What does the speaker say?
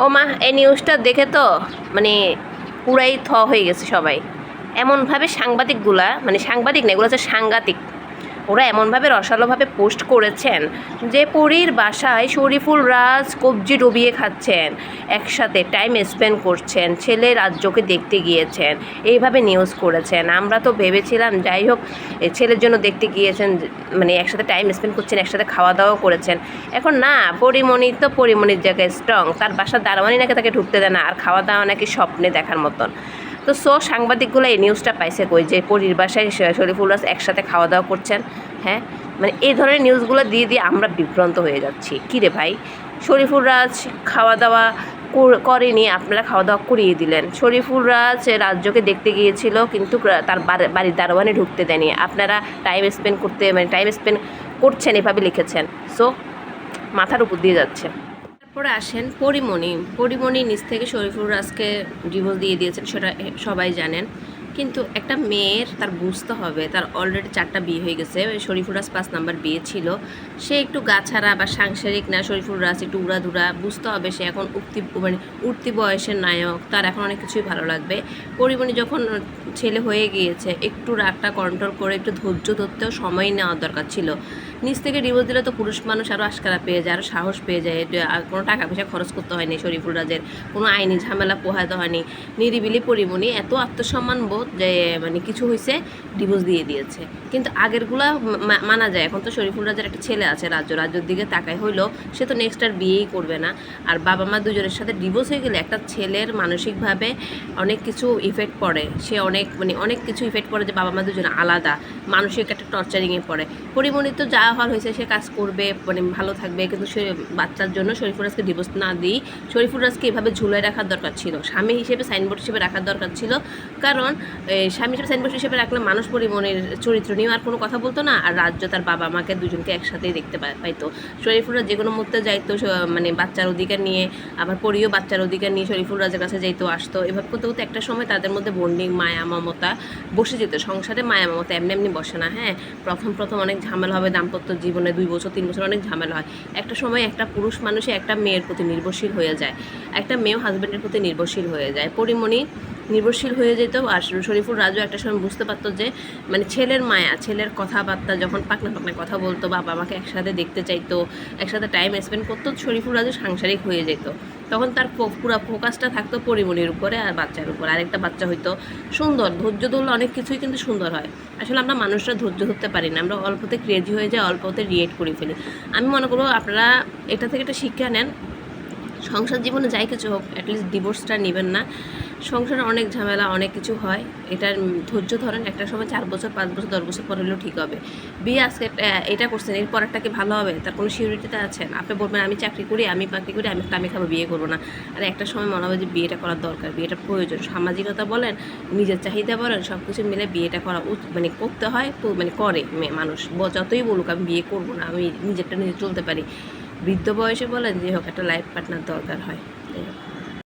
ও মা, এই নিউজটা দেখে তো মানে পুরাই হয়ে গেছে সবাই। এমনভাবে সাংবাদিকগুলা, মানে সাংবাদিক না, এগুলো হচ্ছে সাংঘাতিক, ওরা এমনভাবে রসালোভাবে পোস্ট করেছেন যে পরীর বাসায় শরীফুল রাজ কবজি ডুবিয়ে খাচ্ছেন, একসাথে টাইম স্পেন্ড করছেন, ছেলে রাজ্যকে দেখতে গিয়েছেন, এইভাবে নিউজ করেছেন। আমরা তো ভেবেছিলাম যাই হোক ছেলের জন্য দেখতে গিয়েছেন, মানে একসাথে টাইম স্পেন্ড করছেন, একসাথে খাওয়া দাওয়াও করেছেন। এখন না, পরিমণি তো পরিমণির জায়গায় স্ট্রং, তার বাসার দারোয়ানি নাকি তাকে ঢুকতে দেয় না, আর খাওয়া দাওয়া নাকি স্বপ্নে দেখার মতন। তো সাংবাদিকগুলো এই নিউজটা পাইছে কই যে পরীর বাসায় শরীফুল রাজ একসাথে খাওয়া দাওয়া করছেন? হ্যাঁ, মানে এই ধরনের নিউজগুলো দিয়ে দিয়ে আমরা বিভ্রান্ত হয়ে যাচ্ছি। কী রে ভাই, শরীফুল রাজ খাওয়া দাওয়া করেনি, আপনারা খাওয়া দাওয়া করিয়ে দিলেন। শরীফুল রাজ রাজ্যকে দেখতে গিয়েছিল কিন্তু তার বাড়ির দারোয়ানে ঢুকতে দেয়নি, আপনারা টাইম স্পেন্ড করছেন এভাবে লিখেছেন। সো মাথার উপর দিয়ে যাচ্ছে। তারপরে আসেন পরিমণি নিজ থেকে শরীফুল রাজকে ডিভোর্স দিয়ে দিয়েছেন, সেটা সবাই জানেন। কিন্তু একটা মেয়ের তার বুঝতে হবে, তার অলরেডি 4টা বিয়ে হয়ে গেছে, শরীফুল রাজ 5 নাম্বার বিয়ে ছিল। সে একটু গাছাড়া বা সাংসারিক না, শরীফুল রাজ একটু উড়াধুরা, বুঝতে হবে সে এখন উঠতি বয়সের নায়ক, তার এখন অনেক কিছুই ভালো লাগবে। পরিমণি যখন ছেলে হয়ে গিয়েছে, একটু রাগটা কন্ট্রোল করে একটু ধৈর্য ধরতেও সময় নেওয়ার দরকার ছিল। নিজ থেকে ডিভোর্স দিলে তো পুরুষ মানুষ আরও আশকারা পেয়ে যায়, আরও সাহস পেয়ে যায়, কোনো টাকা পয়সা খরচ করতে হয়নি শরীফুল রাজের, কোনো আইনি ঝামেলা পোহাতে হয়নি। নিরিবিলি পরিমণি এত আত্মসম্মান বোধ যে মানে কিছু হয়েছে ডিভোর্স দিয়ে দিয়েছে। কিন্তু আগেরগুলা মানা যায়। এখন তো শরীফুল রাজের একটা ছেলে আছে রাজ্যের দিকে তাকায় হইলো, সে তো নেক্সট আর বিয়েই করবে না। আর বাবা মা দুজনের সাথে ডিভোর্স হয়ে গেলে একটা ছেলের মানসিকভাবে অনেক কিছু ইফেক্ট পড়ে, সে অনেক কিছু ইফেক্ট পড়ে, যে বাবা মা দুজনে আলাদা, মানসিক একটা টর্চারিংয়ে পড়ে। পরিমণি তো যা হওয়ার হয়েছে, সে কাজ করবে, মানে ভালো থাকবে, কিন্তু সে বাচ্চার জন্য শরীফুল রাজকে ডিভোর্স না দিই শরীফুল রাজকে এভাবে ঝুলে রাখার দরকার ছিল, স্বামী হিসেবে সাইনবোর্ড হিসেবে রাখার দরকার ছিল। কারণ স্বামী হিসেবে সাইনবোর্ড হিসেবে রাখলে মানুষ পরিমণির চরিত্র নিয়ে আর কোনো কথা বলতো না, আর রাজ্য তার বাবা মাকে দুজনকে একসাথেই দেখতে পাইতো। শরীফুল রাজ যে কোনো মুহূর্তে যাইতো, মানে বাচ্চার অধিকার নিয়ে, আবার পরিও বাচ্চার অধিকার নিয়ে শরীফুল রাজের কাছে যাইতো, আসতো। এভাবে করতে করতে একটা সময় তাদের মধ্যে বন্ডিং, মায়া মমতা বসে যেত। সংসারে মায়া মমতা এমনি বসে না। হ্যাঁ, প্রথম অনেক ঝামেলা হবে, দাম্পত্য জীবনে 2 বছর 3 বছর অনেক ঝামেলা হয়। একটা সময় একটা পুরুষ মানুষই একটা মেয়ের প্রতি নির্ভরশীল হয়ে যায়, একটা মেয়েও হাজব্যান্ডের প্রতি নির্ভরশীল হয়ে যায়। পরিমণি নির্ভরশীল হয়ে যেত, আর শরীফুল রাজও একটা সময় বুঝতে পারতো যে মানে ছেলের মায়া, ছেলের কথাবার্তা যখন পাকনা কথা বলতো, বাবা আমাকে একসাথে দেখতে চাইতো, একসাথে টাইম স্পেন্ড করতো, শরীফুল রাজও সাংসারিক হয়ে যেত। তখন তার পুরো ফোকাসটা থাকতো পরিমণির উপরে আর বাচ্চার উপর। আরেকটা বাচ্চা হইতো, সুন্দর, ধৈর্য ধরলে অনেক কিছুই কিন্তু সুন্দর হয়। আসলে আমরা মানুষরা ধৈর্য ধরতে পারি না, আমরা অল্পতে ক্রেজি হয়ে যাই, অল্পতে রিয়েক্ট করে ফেলি। আমি মনে করবো আপনারা এটা থেকে একটা শিক্ষা নেন, সংসার জীবনে যাই কিছু হোক, অ্যাটলিস্ট ডিভোর্সটা নেবেন না। সংসারে অনেক ঝামেলা, অনেক কিছু হয়, এটার ধৈর্য ধরেন। একটা সময় 4 বছর 5 বছর 10 বছর পর হলেও ঠিক হবে। বিয়ে আজকে এটা করছেন, এরপর একটা কি ভালো হবে তার কোনো সিউরিটিতে আছেন? আপনি বলবেন আমি চাকরি করি, আমি আমি খাবো, বিয়ে করবো না। আর একটা সময় মনে হবে যে বিয়েটা করার দরকার, বিয়েটা প্রয়োজন, সামাজিকতা বলেন, নিজের চাহিদা বলেন, সব কিছু মিলে বিয়েটা করা মানে করতে হয়, মানে করে মানুষ। যতই বলুক আমি বিয়ে করবো না, আমি নিজেরটা নিজে চলতে পারি, বৃদ্ধ বয়সে বলেন যে হোক, একটা লাইফ পার্টনার দরকার হয়।